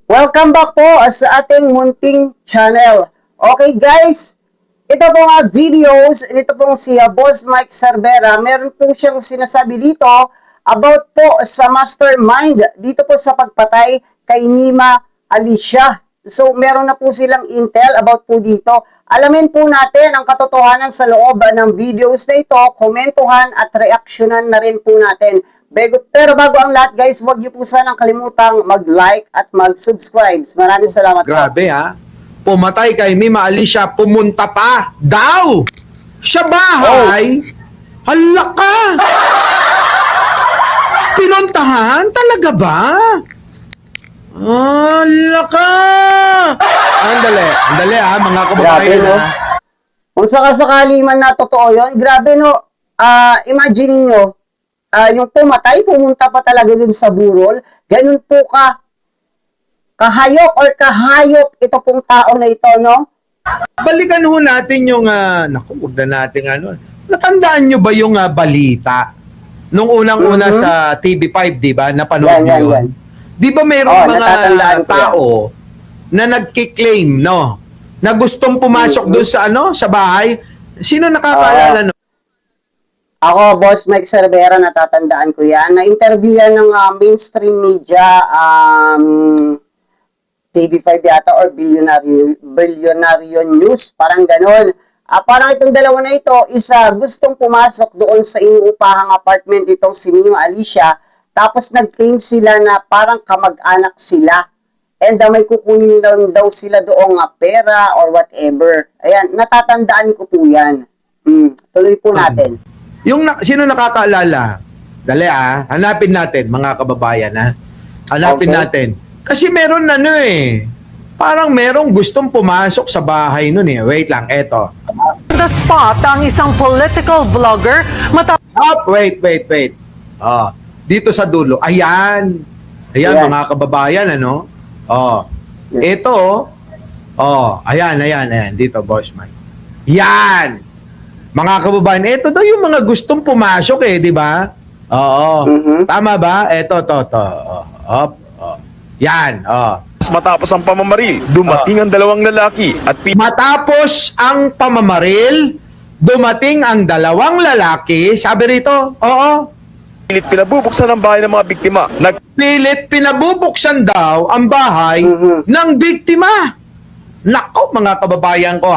Welcome back po sa ating munting channel. Okay guys, ito po nga videos, ito pong si Boss Mike Cervera. Meron po siyang sinasabi dito about po sa mastermind dito po sa pagpatay kay Nima Alicia. So meron na po silang intel about po dito. Alamin po natin ang katotohanan sa loob ng videos na ito, komentuhan at reaksyonan na rin po natin. Pero bago ang lahat guys, huwag niyo po sanang kalimutang mag-like at mag-subscribe. Maraming salamat. Grabe ha. Pumatay kay Nima Alicia, pumunta pa daw sa bahay. Hala ka. Pinuntahan? Talaga ba? Hala ka. Andali ha, mga kababayan. Grabe, no? Ha. Kung sakasakali man na totoo yun, grabe no. Imagine niyo, yung pumatay, pumunta pa talaga dun sa burol. Ganun po kahayok or kahayop ito pong tao na ito, no? Balikan ho natin yung, naku, huwag na natin ano. Natandaan nyo ba yung balita? Nung unang-una sa TV5, di ba? Napanood nyo yun? Di ba mayroong mga tao na nagkiklaim, no? Na gustong pumasok doon sa sa bahay? Sino nakakaalala, no? Ako, Boss Mike Cervera, natatandaan ko yan. Na-interview yan ng mainstream media, TV5 yata, or Billionaire News, parang ganon. Parang itong dalawa na ito, isa gustong pumasok doon sa inuupahang apartment itong si Nima Alicia, tapos nag-claim sila na parang kamag-anak sila. And may kukunin lang daw sila doong pera or whatever. Ayan, natatandaan ko po yan. Tuloy po natin. Sino nakakaalala? Dali hanapin natin mga kababayan Hanapin natin. Kasi meron parang merong gustong pumasok sa bahay nun Wait lang, eto. The spot ang isang political vlogger Wait. Dito sa dulo. Ayan. Mga kababayan Ito ayan dito, Boss Mike. Yan. Mga kababayan, ito daw yung mga gustong pumasok di ba? Oo. Tama ba? Ito, to. Yan, Matapos ang pamamaril, dumating ang dalawang lalaki at matapos ang pamamaril, dumating ang dalawang lalaki, sabi rito, pilit pinabubuksan ang bahay ng mga biktima. Pilit pinabubuksan daw ang bahay ng biktima. Nako, mga kababayan ko,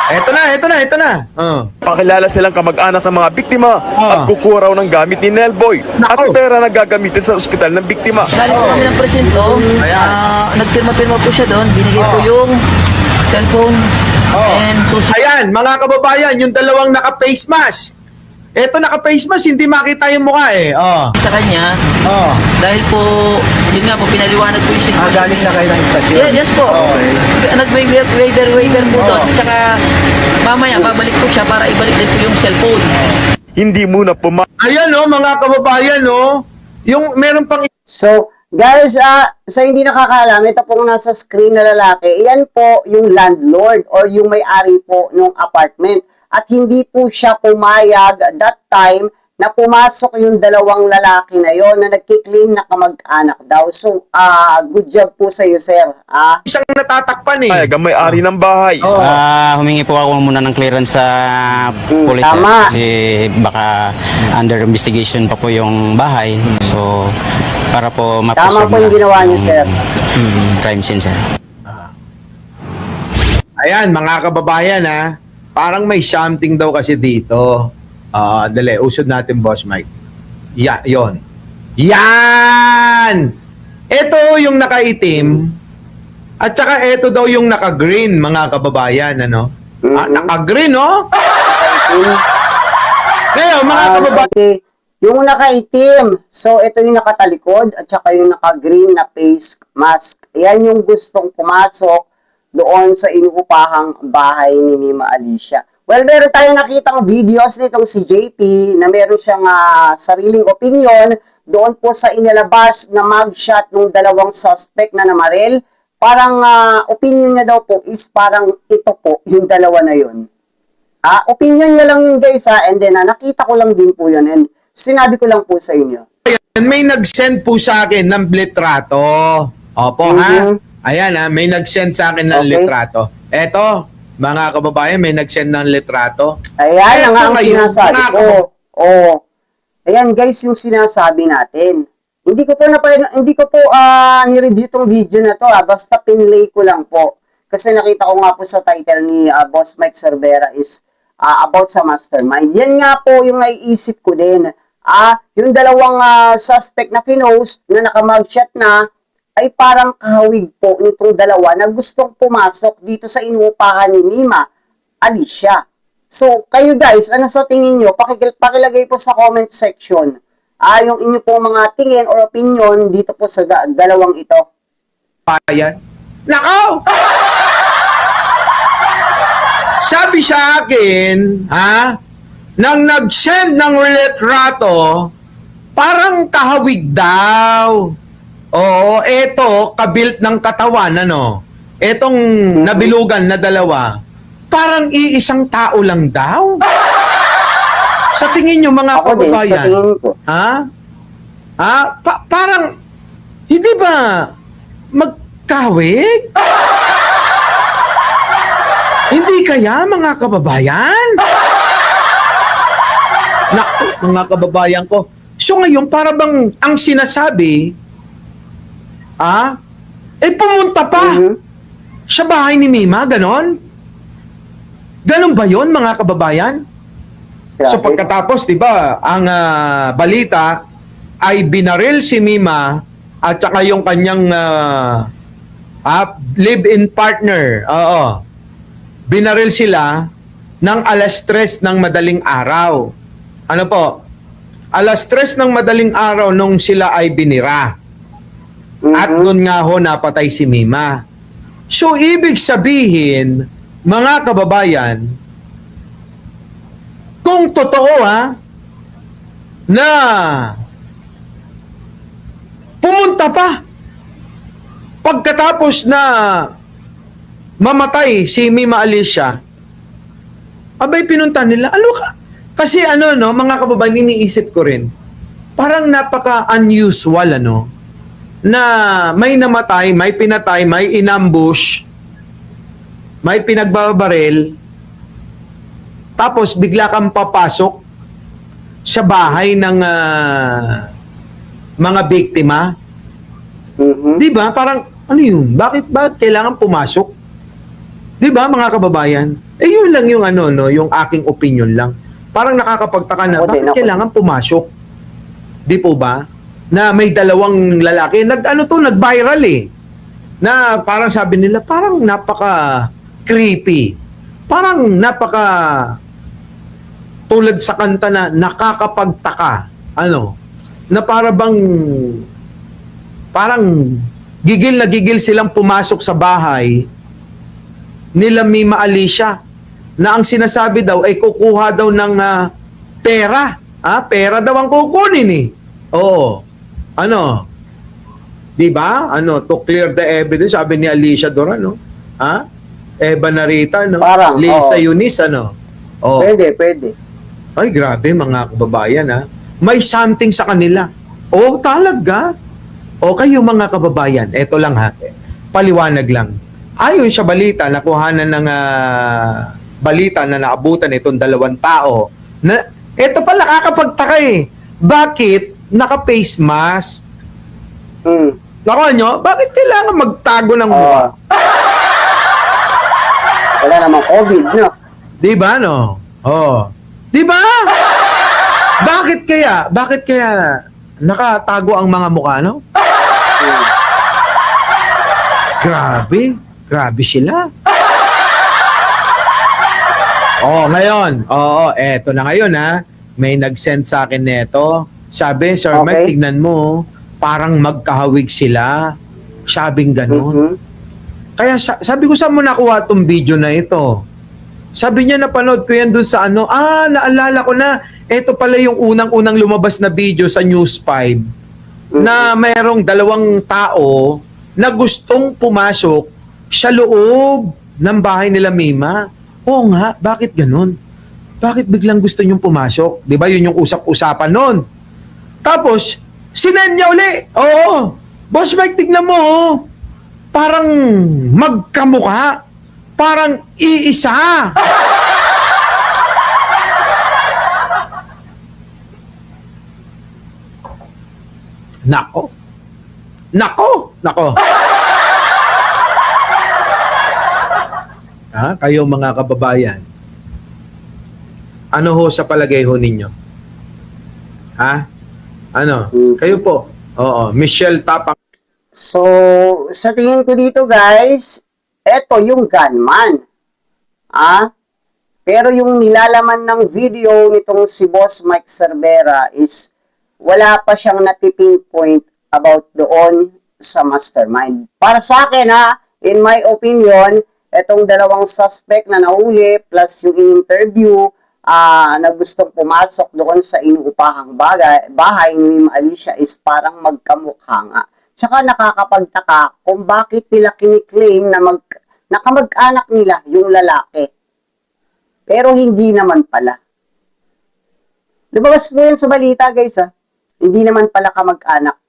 Eto na. Pakilala silang kamag-anak ng mga biktima at kukuha raw ng gamit ni Nelboy at pera na gagamitin sa ospital ng biktima. Galing po kami ng presinto, nagpirma-pirma po siya doon, binigay po yung cellphone and susi. Ayan, mga kababayan, yung dalawang naka-face mask. Eto naka-face mask, hindi makita yung mukha Sa kanya, dahil po, yun nga po, pinaliwanag po yung sitwasyon. Galing na kayo ng istasyon? Yes po. Nag-waiver po doon. Tsaka, mamaya, babalik po siya para ibalik din po yung cellphone. Hindi muna Ayan mga kababayan yung meron pang So, guys, sa hindi nakakaalam, ito pong nasa screen na lalaki, yan po yung landlord or yung may-ari po ng apartment. At hindi po siya pumayag that time na pumasok yung dalawang lalaki na yon na nagkiklaim na kamag-anak daw. So, good job po sa iyo, sir. Isang natatakpan ang may-ari ng bahay. Humingi po ako muna ng clearance sa police tama. kasi baka under investigation pa po yung bahay. So, para po Tama po yung ginawa niyo, sir. Crime scene, sir. Ayan, mga kababayan parang may something daw kasi dito. Dali, usod natin, Boss Mike. Yon. Yan! Ito yung nakaitim. At saka ito daw yung naka-green, mga kababayan, naka-green, Ngayon, mga kababayan. Okay. Yung nakaitim, so ito yung nakatalikod at saka yung naka-green na face mask. Yan yung gustong pumasok doon sa inuupahang bahay ni Nima Alicia. Well, meron tayong nakitang videos nitong si JP na meron siyang sariling opinion doon po sa inilabas na mugshot ng dalawang suspect na namaril. Parang opinion niya daw po is parang ito po, yung dalawa na yun. Opinion niya lang yun guys and then nakita ko lang din po yun and sinabi ko lang po sa inyo. may nag-send po sa akin ng litrato. Opo, ha? Ayan, ha? May nag-send sa akin ng Okay. litrato. Eto, mga kababayan, may nag-send ng litrato. Ayan ang ngayon, sinasabi mga ko. Oh. Ayan guys yung sinasabi natin. Hindi ko po ni-review tong video na to, basta pinlay ko lang po. Kasi nakita ko nga po sa title ni Boss Mike Cervera is about sa mastermind. Yan nga po yung naiisip ko din. Yung dalawang suspect na pinost na nakamugshot na ay parang kahawig po nitong dalawa na gustong pumasok dito sa inuupahan ni Mima Alicia. So, kayo guys, ano sa tingin nyo? Pakilagay po sa comment section yung inyo pong mga tingin or opinion dito po sa dalawang ito. Ayan. Nako! Sabi sa akin, nang nag-send ng litrato, parang kahawig daw. Oo, eto, kabilt ng katawan, ano? Etong nabilugan na dalawa, parang iisang tao lang daw. Sa tingin nyo, mga Ako din, sa kababayan, tingin ko. parang, hindi ba, magkahawig? Hindi kaya, mga kababayan? Naku, mga kababayan ko. So ngayon, para bang ang sinasabi, pumunta pa sa bahay ni Mima, ganon? Ganon ba yon, mga kababayan? So Grabe. pagkatapos, di ba, ang balita ay binaril si Mima at saka yung kanyang live-in partner. Oo. Binaril sila ng 3:00 ng madaling araw. Ano po? 3:00 ng madaling araw nung sila ay binira. At doon nga ho napatay si Mima. So ibig sabihin, mga kababayan, kung totoo na pumunta pa pagkatapos na mamatay si Mima Alicia, abay pinunta nila. Ano ka? Kasi mga kababayan, iniisip ko rin, parang napaka-unusual, na may namatay, may pinatay, may inambush, may pinagbabaril, tapos bigla kang papasok sa bahay ng mga biktima. Di ba? Parang, ano yun? Bakit kailangan pumasok? Di ba, mga kababayan? Yun lang yung yung aking opinion lang. Parang nakakapagtaka na, bakit kailangan pumasok? Di po ba? Na may dalawang lalaki, nag-viral na parang sabi nila, parang napaka-creepy. Parang tulad sa kanta na nakakapagtaka. Na parang gigil na gigil silang pumasok sa bahay nila Mima Alicia, na ang sinasabi daw ay kukuha daw ng pera. Pera daw ang kukunin Oo. Di ba? To clear the evidence, sabi ni Alicia Doran, Eva Narita, Parang, Lisa Eunice, Oh. Pwede. Ay, grabe, mga kababayan, May something sa kanila. Talaga? Kayo, mga kababayan, eto lang, paliwanag lang. Ayon sa balita, nakuhanan ng balita na naabutan itong dalawang tao, na eto pala, kakapagtaka Bakit naka-face mask? Nakuha nyo? Bakit kailangan magtago ng mukha? Wala namang COVID, no? Di ba, no? Di ba? Bakit kaya nakatago ang mga mukha, no? Grabe sila. Ngayon. Eto na ngayon, May nag-send sa akin neto. Sabi, Sir Mike, tignan mo, parang magkahawig sila. Sabing ganun. Kaya sabi ko, saan mo nakuha tong video na ito? Sabi niya, napanood ko yan dun sa naalala ko na, ito pala yung unang-unang lumabas na video sa News 5, na mayroong dalawang tao na gustong pumasok sa loob ng bahay nila Mima. Oo nga, bakit ganun? Bakit biglang gusto niyong pumasok? Di ba yun yung usap-usapan nun? Tapos, Sinend niya uli. Oo. Boss Mike, tignan mo, oh. Parang magkamukha. Parang iisa. Nako. Nako. Nako. Ha? Kayo mga kababayan. Ano ho sa palagay ho ninyo? Ha? Ano? Kayo po. Oo. Michelle Tapang. So, sa tingin ko dito guys, eto yung gunman. Pero yung nilalaman ng video nitong si Boss Mike Cervera is wala pa siyang napipinpoint about doon sa mastermind. Para sa akin in my opinion, etong dalawang suspect na nahuli plus yung interview na gustong pumasok doon sa inuupahang bahay ni Ma'am Alicia is parang magkamukha nga. Tsaka nakakapagtaka kung bakit nila kiniklaim na nakamag-anak nila yung lalaki. Pero hindi naman pala. Lumabas mo yan sa balita guys Hindi naman pala kamag-anak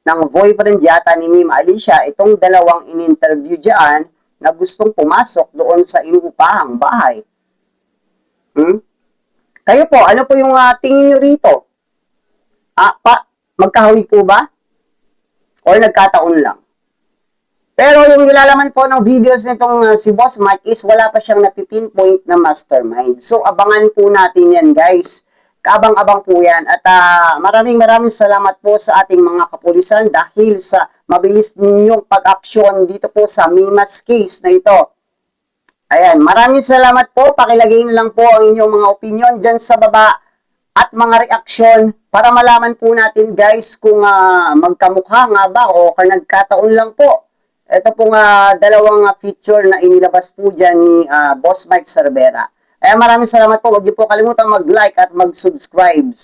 ng boyfriend yata ni Ma'am Alicia itong dalawang in-interview dyan na gustong pumasok doon sa inuupahang bahay. Kayo po, ano po yung tingin nyo rito? Magkahawig po ba? Or nagkataon lang? Pero yung nilalaman po ng videos nitong si Boss Mike is wala pa siyang napipinpoint na mastermind. So, abangan po natin yan guys. Kaabang-abang po yan. At maraming salamat po sa ating mga kapulisan dahil sa mabilis ninyong pag-aksyon dito po sa Mimas case na ito. Ayan, maraming salamat po. Pakilagay na lang po ang inyong mga opinion dyan sa baba at mga reaksyon para malaman po natin guys kung magkamukha nga ba o nagkataon lang po. Ito pong dalawang feature na inilabas po dyan ni Boss Mike Cervera. Maraming salamat po. Huwag niyo po kalimutan mag-like at mag-subscribe.